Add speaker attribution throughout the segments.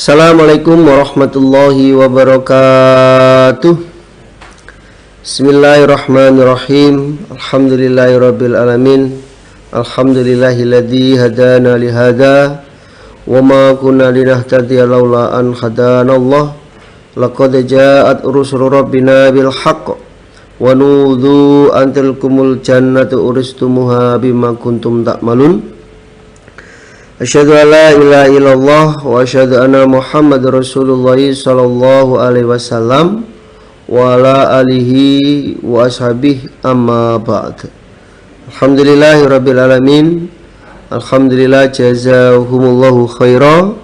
Speaker 1: Assalamualaikum warahmatullahi wabarakatuh. Bismillahirrahmanirrahim. Alhamdulillahirabbil alamin. Alhamdulillahilladzi hadana li hadza wa ma kunna linahtadiya laula an hadanallah. Laqad ja'at rusulu rabbina bil haqq wa nudzu an tilkumul jannatu uristumuha bima kuntum ta'malun. Asyhadu an la ilaha illallah wa asyhadu anna Muhammadar Rasulullah sallallahu alaihi wasallam wa ala alihi wa ashabihi amma ba'd. Alhamdulillahirabbil alamin. Alhamdulillah jazakumullahu khairan.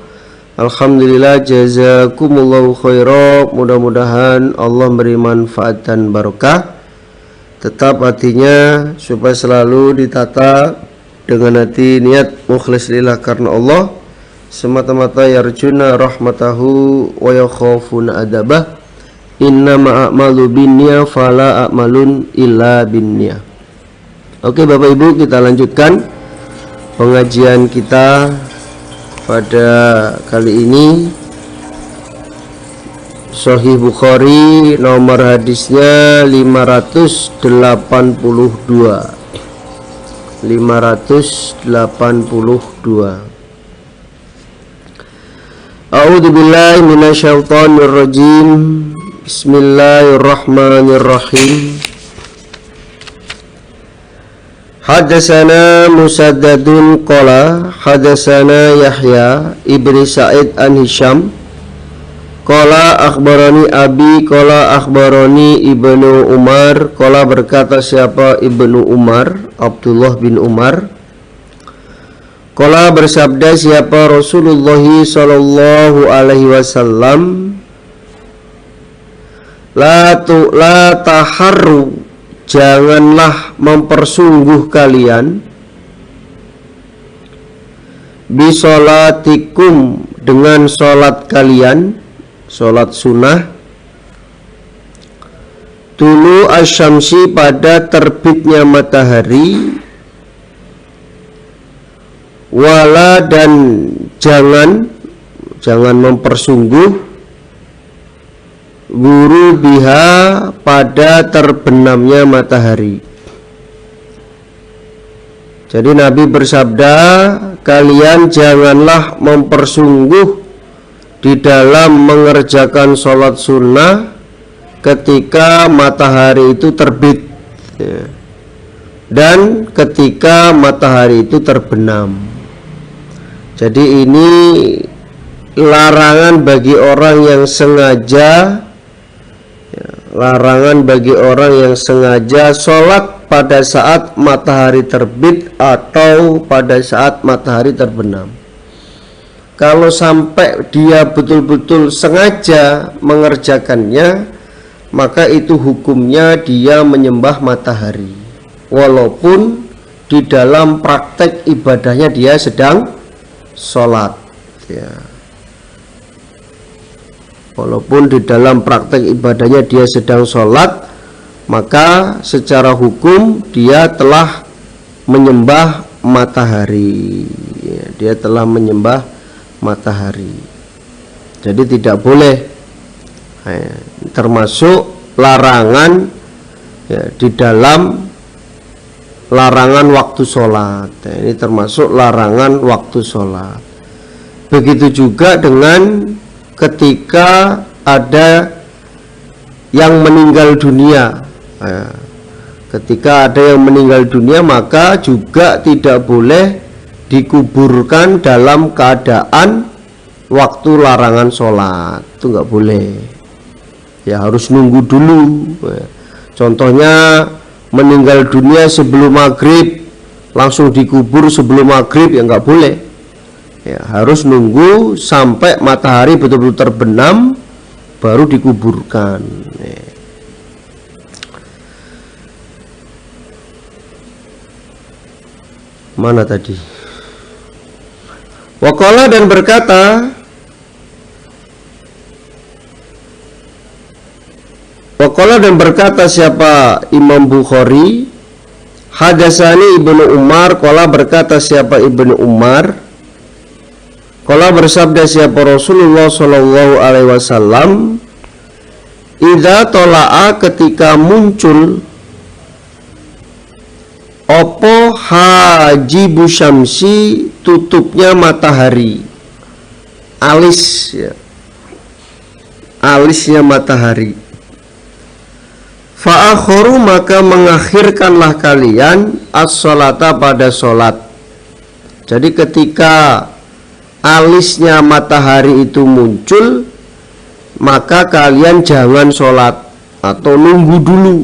Speaker 1: Alhamdulillah jazakumullahu khairan. Mudah-mudahan Allah beri manfaat dan barokah. Tetap hatinya supaya selalu ditata dengan hati niat mukhlis lillah karena Allah, semata-mata yarjuna rahmatahu wa yakhafuna adabah. Innama a'malu binniyah fala a'malun illa binniyah. Oke Bapak Ibu, kita lanjutkan pengajian kita pada kali ini. Sahih Bukhari, nomor hadisnya 582. A'udzu billahi minasyaitonir rajim. Bismillahirrahmanirrahim. Hadatsana Musaddadun qala hadatsana Yahya ibni Sa'id an Hisham qala akhbarani abi qala akhbarani Ibnu Umar qala berkata siapa Ibnu Umar, Abdullah bin Umar, qala bersabda siapa Rasulullah sallallahu alaihi wasallam, la taharru, janganlah mempersungguh kalian, bisolatikum, dengan sholat kalian, sholat sunnah, tulu asyamsi, pada terbitnya matahari, wala, dan jangan mempersungguh, guru biha, pada terbenamnya matahari. Jadi Nabi bersabda, kalian janganlah mempersungguh di dalam mengerjakan sholat sunnah ketika matahari itu terbit, ya, dan ketika matahari itu terbenam. Jadi ini larangan bagi orang yang sengaja, ya, larangan bagi orang yang sengaja sholat pada saat matahari terbit atau pada saat matahari terbenam. Kalau sampai dia betul-betul sengaja mengerjakannya, maka itu hukumnya dia menyembah matahari, walaupun di dalam praktek ibadahnya dia sedang sholat, ya. Walaupun di dalam praktek ibadahnya dia sedang sholat, maka secara hukum dia telah menyembah matahari, ya, dia telah menyembah matahari. Jadi tidak boleh, ya, termasuk larangan, ya, di dalam larangan waktu sholat, ya, ini termasuk larangan waktu sholat. Begitu juga dengan ketika ada yang meninggal dunia, ya, ketika ada yang meninggal dunia, maka juga tidak boleh dikuburkan dalam keadaan waktu larangan sholat, itu nggak boleh, ya, harus nunggu dulu, ya. Contohnya meninggal dunia sebelum maghrib, langsung dikubur sebelum maghrib, ya nggak boleh, ya, harus nunggu sampai matahari betul-betul terbenam baru dikuburkan, ya. Mana tadi? Waqala, dan berkata, Waqala, dan berkata siapa Imam Bukhari, hadatsani Ibnu Umar, qala berkata siapa Ibnu Umar, Qala bersabda siapa Rasulullah sallallahu alaihi wasallam, idza tola'a ketika muncul opo hajibu syamsi tutupnya matahari, alis ya, alisnya matahari, fa'akhoru maka mengakhirkanlah kalian as-sholata pada sholat. Jadi ketika alisnya matahari itu muncul, maka kalian jangan sholat atau nunggu dulu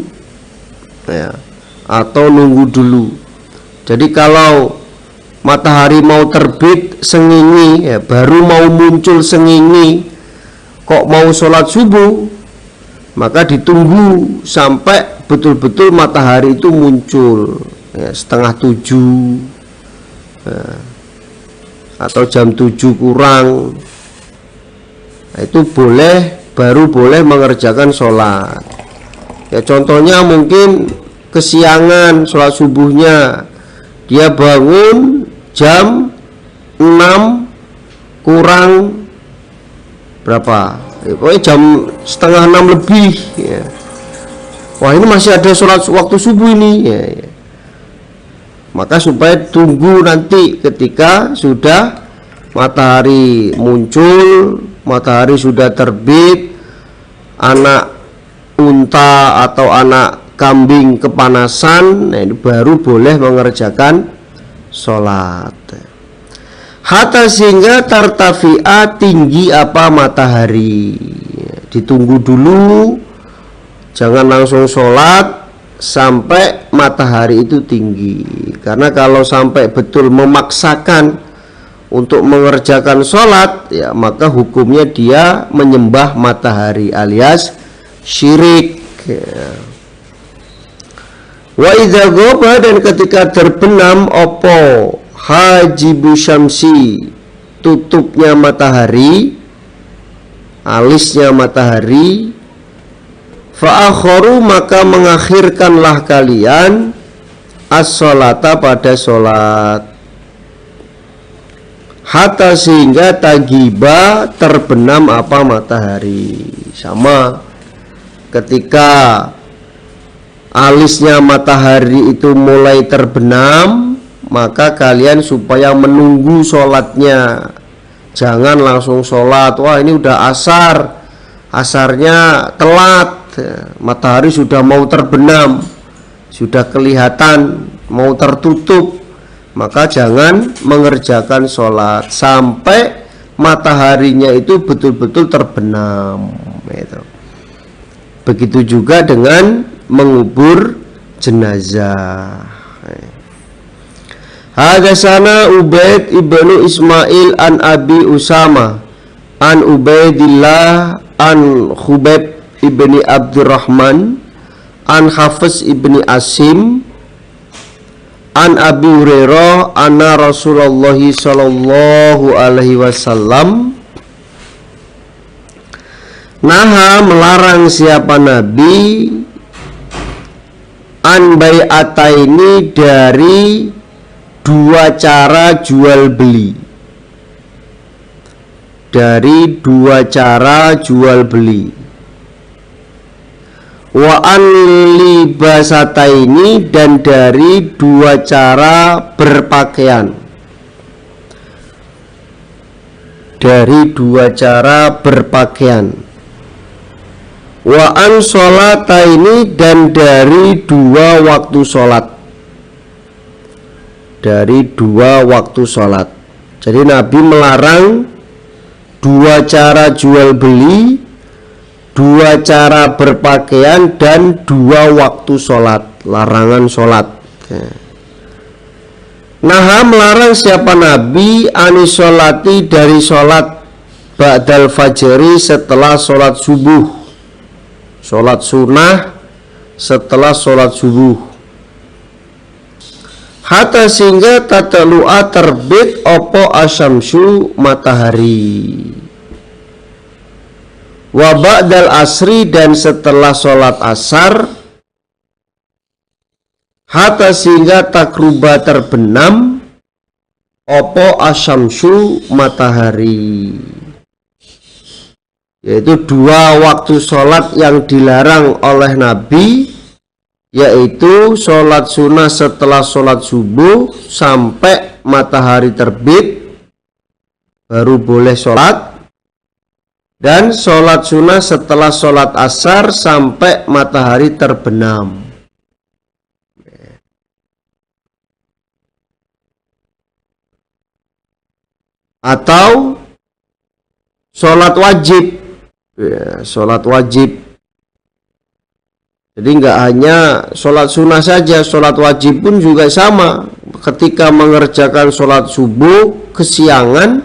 Speaker 1: ya, atau nunggu dulu. Jadi kalau matahari mau terbit sengingi ya, baru mau muncul sengingi, kok mau sholat subuh, maka ditunggu sampai betul-betul matahari itu muncul ya, 6:30 ya, atau jam 7 kurang. Nah, itu baru boleh mengerjakan sholat ya. Contohnya mungkin kesiangan sholat subuhnya, dia bangun jam 6 kurang berapa ya, pokoknya jam 5:30 lebih ya. Wah, ini masih ada sholat waktu subuh ini ya. Maka supaya tunggu nanti ketika sudah matahari muncul, matahari sudah terbit, anak unta atau anak kambing kepanasan, nah ini baru boleh mengerjakan sholat. Hatta sehingga tartafi'a tinggi apa matahari, ditunggu dulu, jangan langsung sholat sampai matahari itu tinggi. Karena kalau sampai betul memaksakan untuk mengerjakan sholat ya, maka hukumnya dia menyembah matahari alias syirik ya. Wa idza ghaba dan ketika terbenam opo hajibu syamsi tutupnya matahari, alisnya matahari, fa'akhoru maka mengakhirkanlah kalian as-sholata pada sholat, hatta sehingga tagiba terbenam apa matahari. Sama ketika alisnya matahari itu mulai terbenam, maka kalian supaya menunggu sholatnya, jangan langsung sholat. Wah, ini udah asar, asarnya telat, matahari sudah mau terbenam, sudah kelihatan mau tertutup, maka jangan mengerjakan sholat sampai mataharinya itu betul-betul terbenam gitu. Begitu juga dengan mengubur jenazah. Hadasana Ubaid ibnu Ismail an Abi Usama an Ubaidillah an Khubayb ibni Abdurrahman an Hafiz ibni Asim an Abi Hurairah anna Rasulullah sallallahu alaihi wasallam naha melarang siapa Nabi an bai'ataini dari dua cara jual beli, dari dua cara jual beli, wa an libasataini dan dari dua cara berpakaian, dari dua cara berpakaian, wa an sholataini dan dari dua waktu sholat, dari dua waktu sholat. Jadi Nabi melarang dua cara jual beli, dua cara berpakaian, dan dua waktu sholat, larangan sholat. Nah, melarang siapa Nabi anisolati dari sholat ba'dal fajri setelah sholat subuh, sholat sunnah setelah sholat subuh, hatta sehingga tatalu'a terbit opo asyamsu matahari, wa ba'dal asri dan setelah sholat asar, hatta sehingga takruba terbenam opo asyamsu matahari, yaitu dua waktu sholat yang dilarang oleh Nabi, yaitu sholat sunnah setelah sholat subuh sampai matahari terbit baru boleh sholat, dan sholat sunnah setelah sholat asar sampai matahari terbenam. Atau sholat wajib, ya, sholat wajib. Jadi nggak hanya sholat sunnah saja, sholat wajib pun juga sama. Ketika mengerjakan sholat subuh kesiangan,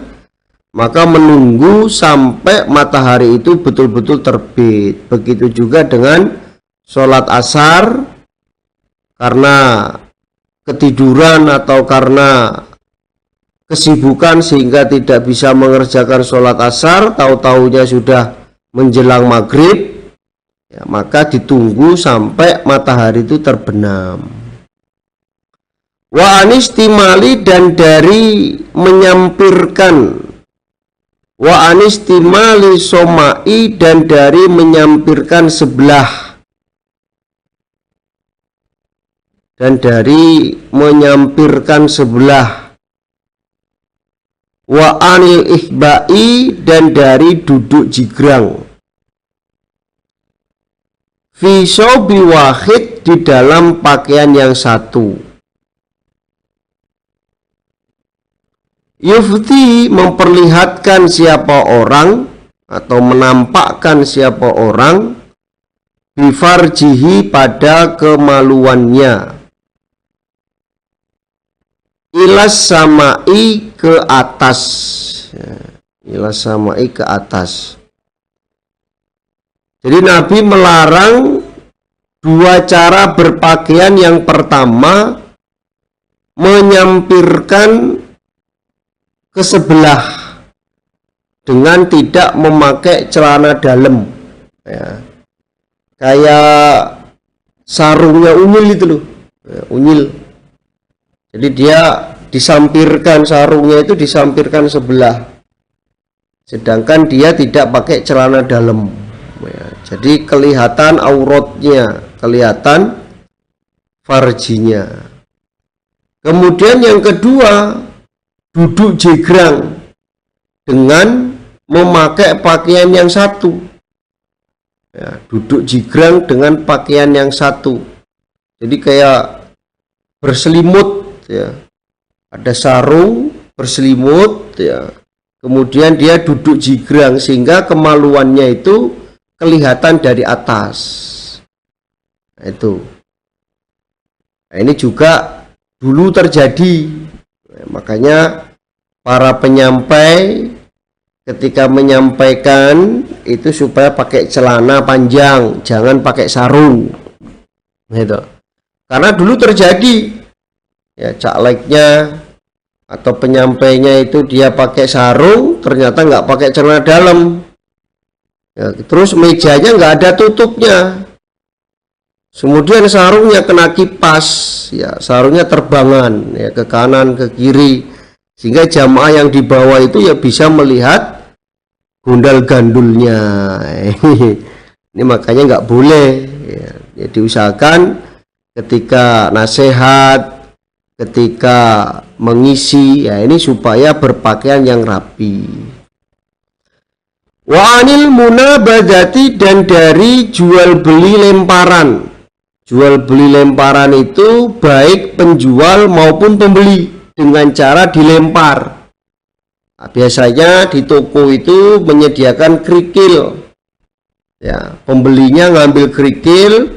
Speaker 1: maka menunggu sampai matahari itu betul-betul terbit. Begitu juga dengan sholat asar, karena ketiduran atau karena kesibukan sehingga tidak bisa mengerjakan sholat asar, tahu-tahunya sudah menjelang maghrib, ya, maka ditunggu sampai matahari itu terbenam. Wa anistimali, dan dari menyampirkan, wa anistimali somai, dan dari menyampirkan sebelah, dan dari menyampirkan sebelah. Wa anil ihba'i, dan dari duduk jigrang. Fi sobi wahid, di dalam pakaian yang satu. Yufti, memperlihatkan siapa orang atau menampakkan siapa orang, bifarjihi, pada kemaluannya, ilas samai, ke atas, ya, ilas samai, ke atas. Jadi Nabi melarang dua cara berpakaian. Yang pertama, menyampirkan ke sebelah dengan tidak memakai celana dalam, ya, kayak sarungnya Unyil itu loh, ya, Unyil. Jadi dia disampirkan, sarungnya itu disampirkan sebelah, sedangkan dia tidak pakai celana dalam, ya, jadi kelihatan auratnya, kelihatan farjinya. Kemudian yang kedua, duduk jegrang dengan memakai pakaian yang satu, ya, duduk jegrang dengan pakaian yang satu, jadi kayak berselimut, ya, ada sarung berselimut, ya, kemudian dia duduk jigrang sehingga kemaluannya itu kelihatan dari atas. Nah, itu. Nah, ini juga dulu terjadi. Nah, makanya para penyampai ketika menyampaikan itu supaya pakai celana panjang, jangan pakai sarung. Gitu. Karena dulu terjadi, ya, calegnya atau penyampainya itu dia pakai sarung, ternyata nggak pakai celana dalam, ya, terus mejanya nggak ada tutupnya, kemudian sarungnya kena kipas, ya, sarungnya terbangan, ya, ke kanan ke kiri, sehingga jamaah yang di bawah itu ya bisa melihat gundal gandulnya. Ini makanya nggak boleh, ya, ya, diusahakan ketika nasihat, ketika mengisi, ya, ini supaya berpakaian yang rapi. Wa anil munabadati, dan dari jual beli lemparan. Jual beli lemparan itu baik penjual maupun pembeli dengan cara dilempar. Nah, biasanya di toko itu menyediakan kerikil, ya, pembelinya ngambil kerikil,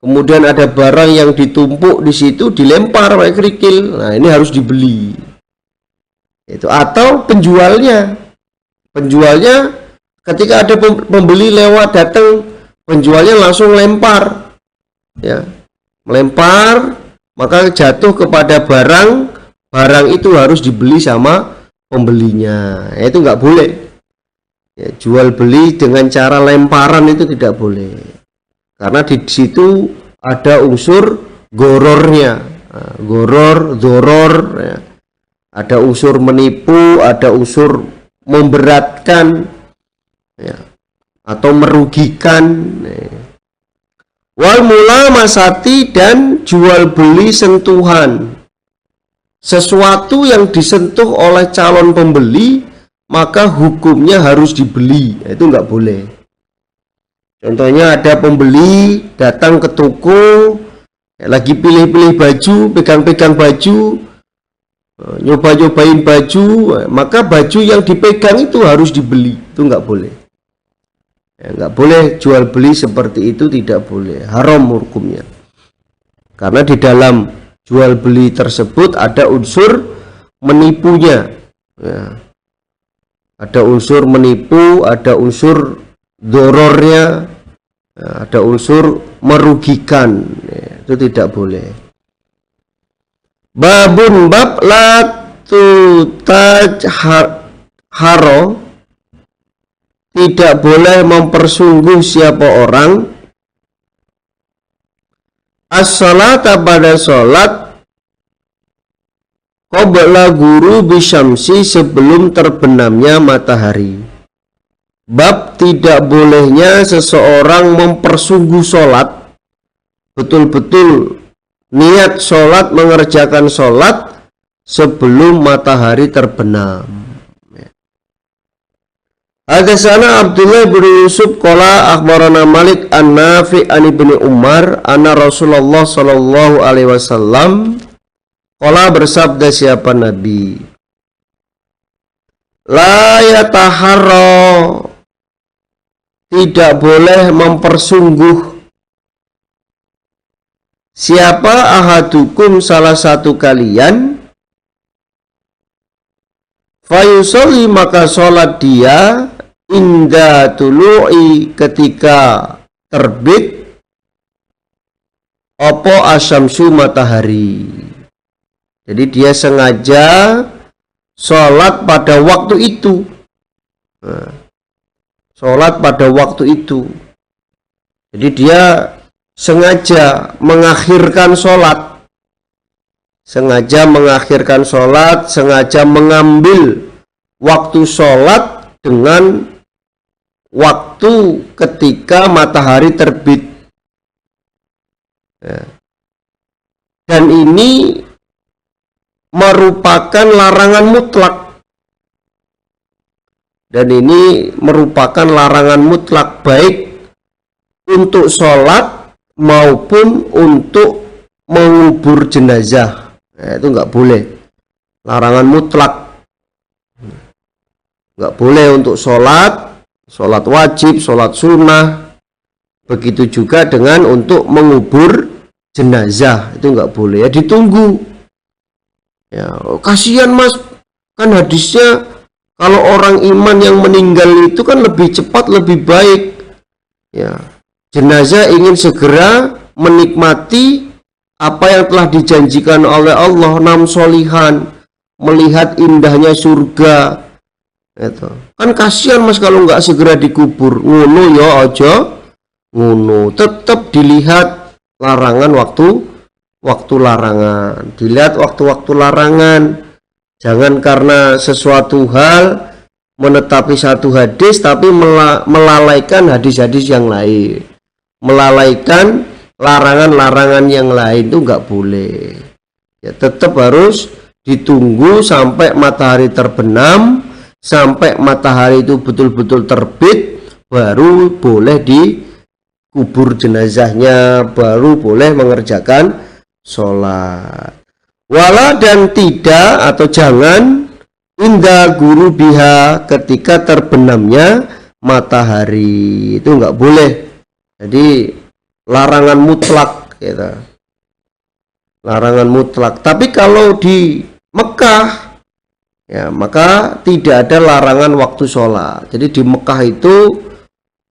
Speaker 1: kemudian ada barang yang ditumpuk di situ dilempar pakai kerikil. Nah, ini harus dibeli. Itu atau penjualnya ketika ada pembeli lewat datang, penjualnya langsung lempar, ya, melempar, maka jatuh kepada barang itu harus dibeli sama pembelinya. Itu nggak boleh, ya, jual beli dengan cara lemparan itu tidak boleh, karena di situ ada unsur gorornya, doror, ya. Ada unsur menipu, ada unsur memberatkan, ya, atau merugikan. Wal mula masati, dan jual beli sentuhan. Sesuatu yang disentuh oleh calon pembeli, maka hukumnya harus dibeli. Itu nggak boleh. Contohnya ada pembeli datang ke toko, lagi pilih-pilih baju, pegang-pegang baju, nyoba-nyobain baju, maka baju yang dipegang itu harus dibeli. Itu nggak boleh. Nggak boleh jual beli seperti itu, tidak boleh, haram hukumnya. Karena di dalam jual beli tersebut ada unsur menipunya, ya. Ada unsur menipu, ada unsur dorornya, ya, ada unsur merugikan, ya, itu tidak boleh. Babun bab la tutajharo, tidak boleh mempersungguh siapa orang as-salata pada sholat qabla guru bisyamsi, sebelum terbenamnya matahari. Bab tidak bolehnya seseorang mempersungguh sholat, betul-betul niat sholat, mengerjakan sholat sebelum matahari terbenam. Hadatsana Abdullah bin Yusuf qala akhbarana Malik an-Nafi' an Ibnu Umar anna Rasulullah sallallahu alaihi wasallam qala, bersabda siapa Nabi, la yataharra, tidak boleh mempersungguh siapa ahadukum, salah satu kalian, fayusolli, maka sholat dia, inda tulu'i, ketika terbit opo asyamsu, matahari. Jadi dia sengaja sholat pada waktu itu, sholat pada waktu itu. Jadi dia sengaja mengakhirkan sholat, sengaja mengakhirkan sholat, sengaja mengambil waktu sholat dengan waktu ketika matahari terbit, ya. Dan ini merupakan larangan mutlak, dan ini merupakan larangan mutlak, baik untuk sholat maupun untuk mengubur jenazah. Nah, itu nggak boleh, larangan mutlak. Nggak boleh untuk sholat wajib, sholat sunnah, begitu juga dengan untuk mengubur jenazah, itu nggak boleh, ya ditunggu. Ya, kasihan mas, kan hadisnya kalau orang iman yang meninggal itu kan lebih cepat, lebih baik. Ya, jenazah ingin segera menikmati apa yang telah dijanjikan oleh Allah, nam solihan, melihat indahnya surga. Itu kan kasihan mas kalau nggak segera dikubur. Ngono ya aja, ngono, tetap dilihat larangan waktu larangan, dilihat waktu larangan. Jangan karena sesuatu hal menetapi satu hadis tapi melalaikan hadis-hadis yang lain, melalaikan larangan-larangan yang lain, itu nggak boleh. Ya, tetap harus ditunggu sampai matahari terbenam, sampai matahari itu betul-betul terbit, baru boleh dikubur jenazahnya, baru boleh mengerjakan sholat. Wala, dan tidak atau jangan, inda guru biha, ketika terbenamnya matahari, itu nggak boleh. Jadi larangan mutlak, gitu. Larangan mutlak. Tapi kalau di Mekah, ya maka tidak ada larangan waktu sholat. Jadi di Mekah itu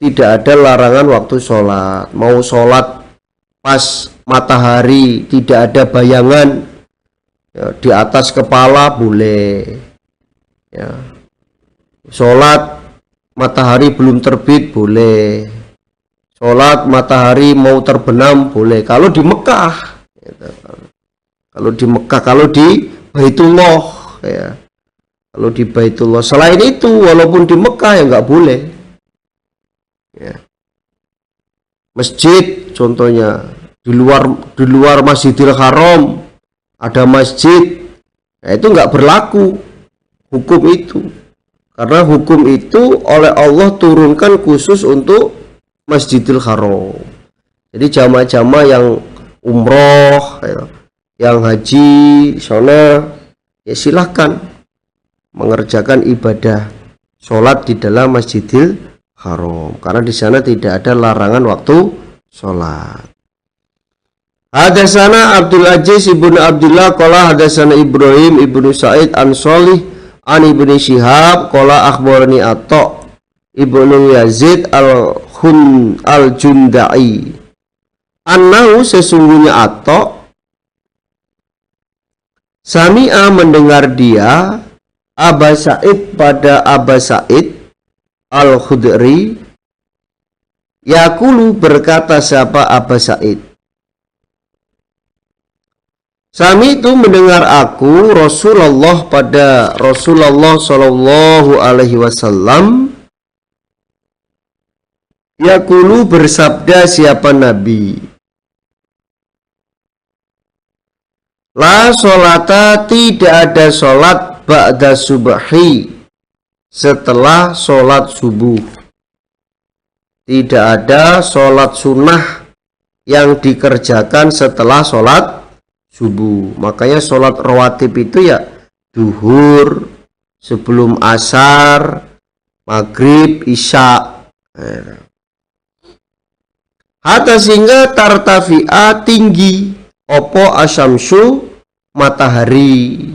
Speaker 1: tidak ada larangan waktu sholat. Mau sholat pas matahari tidak ada bayangan, ya, di atas kepala boleh. Ya. Sholat matahari belum terbit boleh. Sholat matahari mau terbenam boleh. Kalau di Mekah, gitu. Kalau di Mekah, kalau di Baitullah, ya. Kalau di Baitullah. Selain itu, walaupun di Mekah ya nggak boleh. Ya. Masjid, contohnya di luar Masjidil Haram ada masjid, nah itu nggak berlaku hukum itu. Karena hukum itu oleh Allah turunkan khusus untuk Masjidil Haram. Jadi jamaah-jamaah yang umroh, ya, yang haji, sana ya silahkan mengerjakan ibadah sholat di dalam Masjidil Haram, karena di sana tidak ada larangan waktu sholat. Hadasana Abdul Aziz ibnu Abdullah qala hadasana Ibrahim ibnu Sa'id an Sholih an ibnu Syihab qala akhbarani Atha ibnu Yazid al-Jundai annahu sesungguhnya Atha sami'a mendengar dia Aba Sa'id pada Aba Sa'id Al-Khudri yaqulu berkata siapa Aba Sa'id, Sami itu mendengar aku Rasulullah pada Rasulullah Shallallahu Alaihi Wasallam yaqulu bersabda siapa Nabi, la sholata tidak ada sholat ba'da subhi setelah sholat subuh. Tidak ada sholat sunnah yang dikerjakan setelah sholat subuh. Makanya sholat rawatib itu ya duhur, sebelum asar, maghrib, isya. Hatta sehingga tartafi'a tinggi opo asyamsu matahari,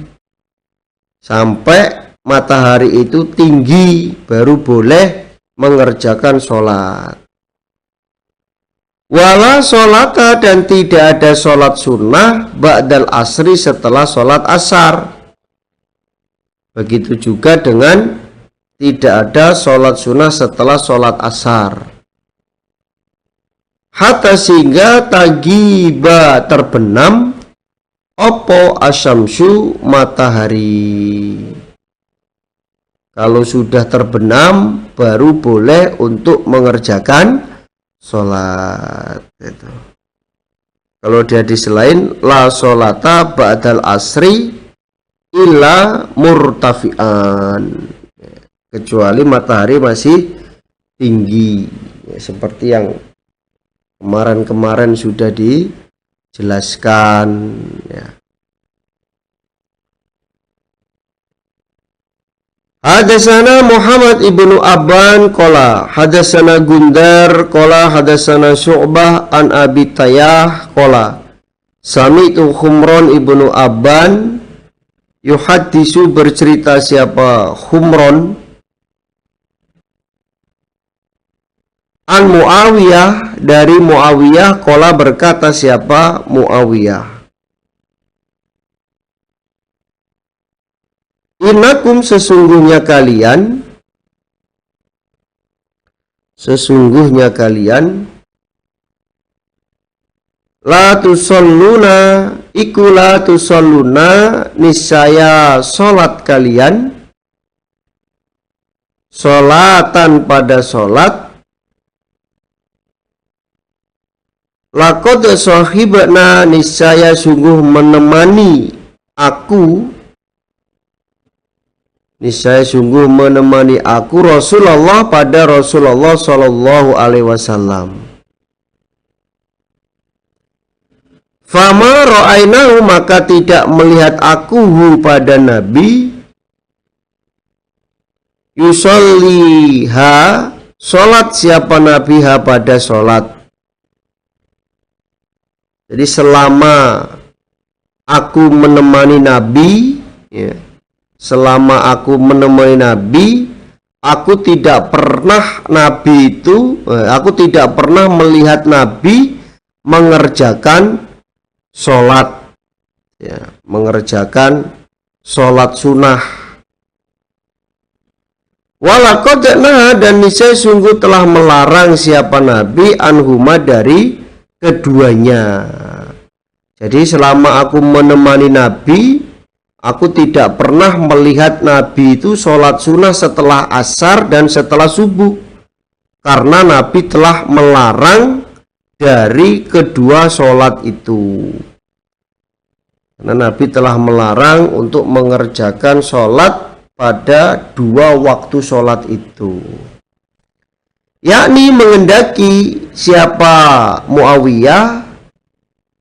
Speaker 1: sampai matahari itu tinggi baru boleh mengerjakan sholat. Wala sholata dan tidak ada sholat sunnah ba'dal asri setelah sholat asar. Begitu juga dengan tidak ada sholat sunnah setelah sholat asar. Hatta sehingga tagiba terbenam opo asyamsu matahari. Kalau sudah terbenam baru boleh untuk mengerjakan sholat itu. Kalau di hadis lain la sholata ba'dal asri illa murtafi'an, kecuali matahari masih tinggi, ya, seperti yang kemarin-kemarin sudah dijelaskan, ya. Hadasana Muhammad ibnu Abban qala hadasana Gundar qala hadasana Syu'bah an Abi Tayyah qala sami'tu Khumron ibnu Abban yuhaddisu bercerita siapa Khumron an Muawiyah dari Muawiyah qala berkata siapa Muawiyah, innakum sesungguhnya kalian la tusalluna iku la tusalluna niscaya salat kalian salatan pada salat laqad sahibna niscaya sungguh menemani aku Rasulullah pada Rasulullah Shallallahu Alaihi Wasallam. Fama ra'ainahu maka tidak melihat aku pada Nabi yusolliha sholat siapa Nabi pada sholat. Jadi selama aku menemani Nabi, ya, selama aku menemani Nabi, aku tidak pernah melihat Nabi mengerjakan sholat, ya, mengerjakan sholat sunnah. Walaqadna dan niscaya sungguh telah melarang siapa Nabi anhuma dari keduanya. Jadi selama aku menemani Nabi, Aku tidak pernah melihat Nabi itu sholat sunnah setelah asar dan setelah subuh, karena Nabi telah melarang dari kedua sholat itu. Karena Nabi telah melarang untuk mengerjakan sholat pada dua waktu sholat itu, yakni mengendaki siapa Muawiyah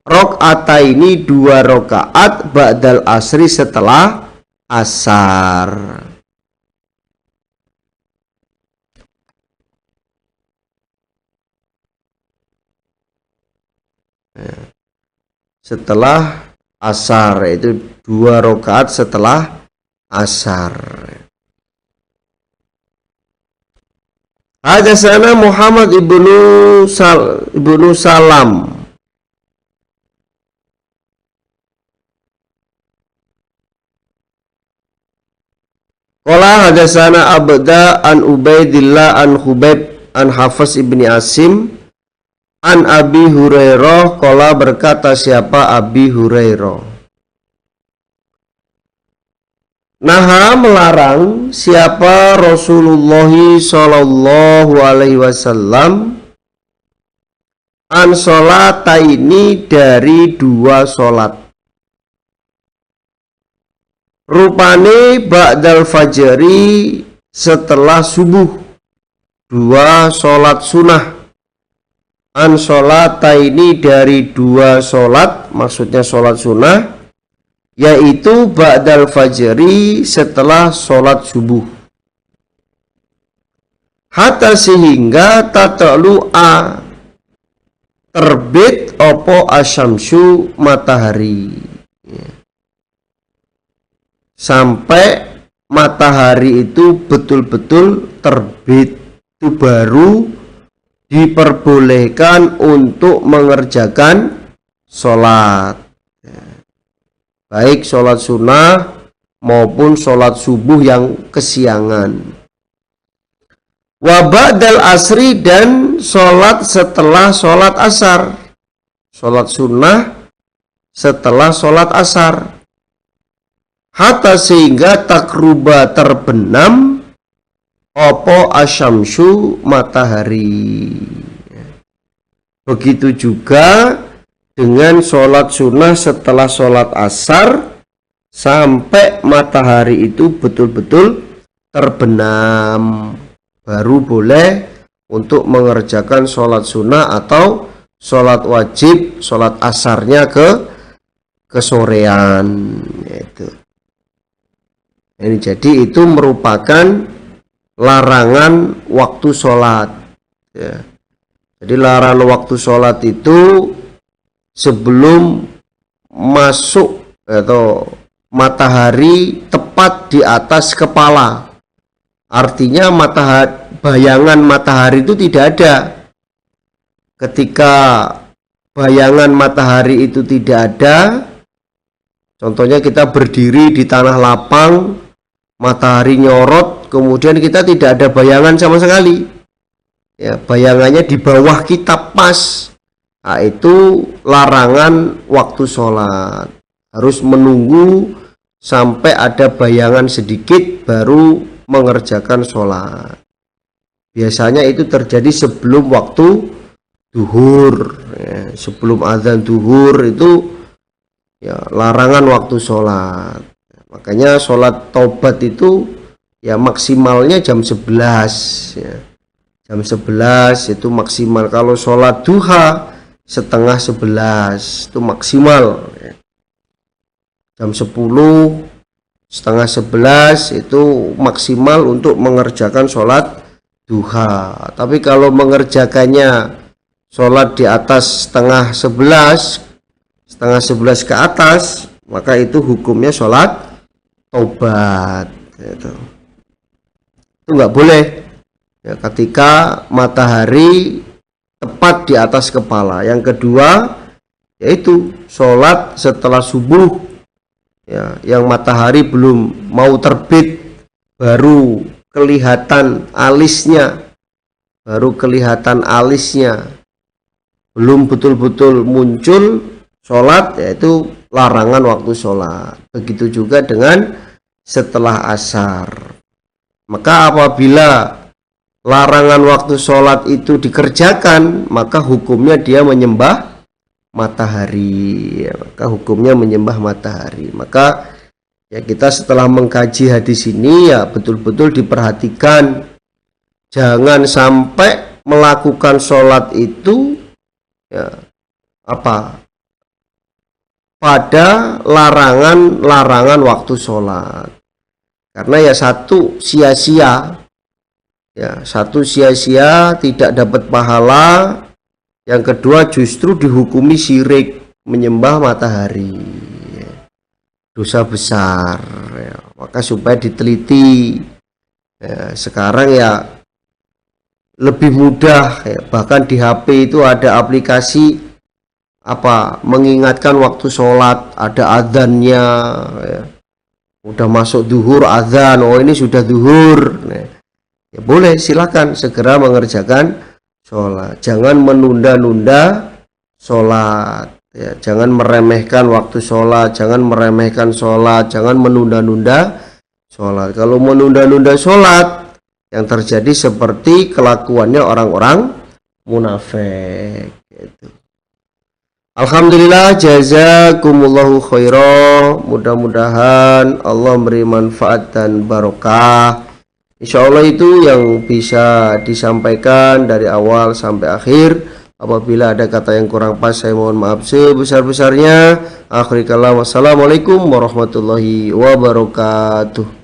Speaker 1: rakaataini 2 rakaat ba'dal asri setelah asar. Setelah asar, itu 2 rakaat setelah asar. Hadatsana Muhammad ibnu Salam qala hadatsana Abda an Ubaidillah an Khubayb an Hafiz ibni Asim an Abi Hurairah qala, berkata siapa Abi Hurairah, naha melarang siapa Rasulullah sallallahu alaihi wasallam an sholataini dari 2 sholat, rupane ba'dal fajri setelah subuh, 2 sholat sunnah, an sholataini dari 2 sholat, maksudnya sholat sunnah, yaitu ba'dal fajri setelah sholat subuh, hatta sehingga tatlu'a terbit opo asyamsu matahari, sampai matahari itu betul-betul terbit, itu baru diperbolehkan untuk mengerjakan sholat, baik sholat sunnah maupun sholat subuh yang kesiangan. Wa ba'dal asri, dan sholat setelah sholat asar, sholat sunnah setelah sholat asar, hatta sehingga takruba terbenam opo asyamsu matahari. Begitu juga dengan sholat sunnah setelah sholat asar sampai matahari itu betul-betul terbenam, baru boleh untuk mengerjakan sholat sunnah atau sholat wajib, sholat asarnya ke sorean. Ini jadi itu merupakan larangan waktu sholat, ya. Jadi larangan waktu sholat itu sebelum masuk atau matahari tepat di atas kepala. Artinya bayangan matahari itu tidak ada. Ketika bayangan matahari itu tidak ada, contohnya kita berdiri di tanah lapang, matahari nyorot, kemudian kita tidak ada bayangan sama sekali, ya, bayangannya di bawah kita pas, nah, itu larangan waktu sholat. Harus menunggu sampai ada bayangan sedikit baru mengerjakan sholat. Biasanya itu terjadi sebelum waktu duhur, ya, sebelum azan duhur itu ya larangan waktu sholat. Makanya sholat taubat itu ya maksimalnya jam 11, ya. Jam 11 itu maksimal. Kalau sholat duha setengah 11 itu maksimal, ya. Jam 10 setengah 11 itu maksimal untuk mengerjakan sholat duha. Tapi kalau mengerjakannya sholat di atas setengah 11 ke atas, maka itu hukumnya sholat taubat, itu nggak boleh, ya, ketika matahari tepat di atas kepala. Yang kedua yaitu sholat setelah subuh, ya, yang matahari belum mau terbit, baru kelihatan alisnya, belum betul-betul muncul sholat, yaitu larangan waktu sholat. Begitu juga dengan setelah asar. Maka apabila larangan waktu sholat itu dikerjakan, maka hukumnya dia menyembah matahari. Maka hukumnya menyembah matahari. Maka ya kita setelah mengkaji hadis ini ya betul-betul diperhatikan. Jangan sampai melakukan sholat itu ya pada larangan waktu sholat. Karena ya satu sia-sia, tidak dapat pahala. Yang kedua justru dihukumi syirik, menyembah matahari, dosa besar. Maka supaya diteliti. Sekarang ya lebih mudah, bahkan di HP itu ada aplikasi mengingatkan waktu sholat, ada adzannya. Udah masuk duhur, adzan, oh ini sudah duhur. Ya boleh, silakan segera mengerjakan sholat. Jangan menunda-nunda sholat. Ya, jangan meremehkan waktu sholat, jangan meremehkan sholat, jangan menunda-nunda sholat. Kalau menunda-nunda sholat, yang terjadi seperti kelakuannya orang-orang munafik. Gitu. Alhamdulillah, jazakumullahu khairan. Mudah-mudahan Allah beri manfaat dan barokah. Insya Allah itu yang bisa disampaikan dari awal sampai akhir. Apabila ada kata yang kurang pas, saya mohon maaf sebesar-besarnya. Akhir kalam, wassalamualaikum warahmatullahi wabarakatuh.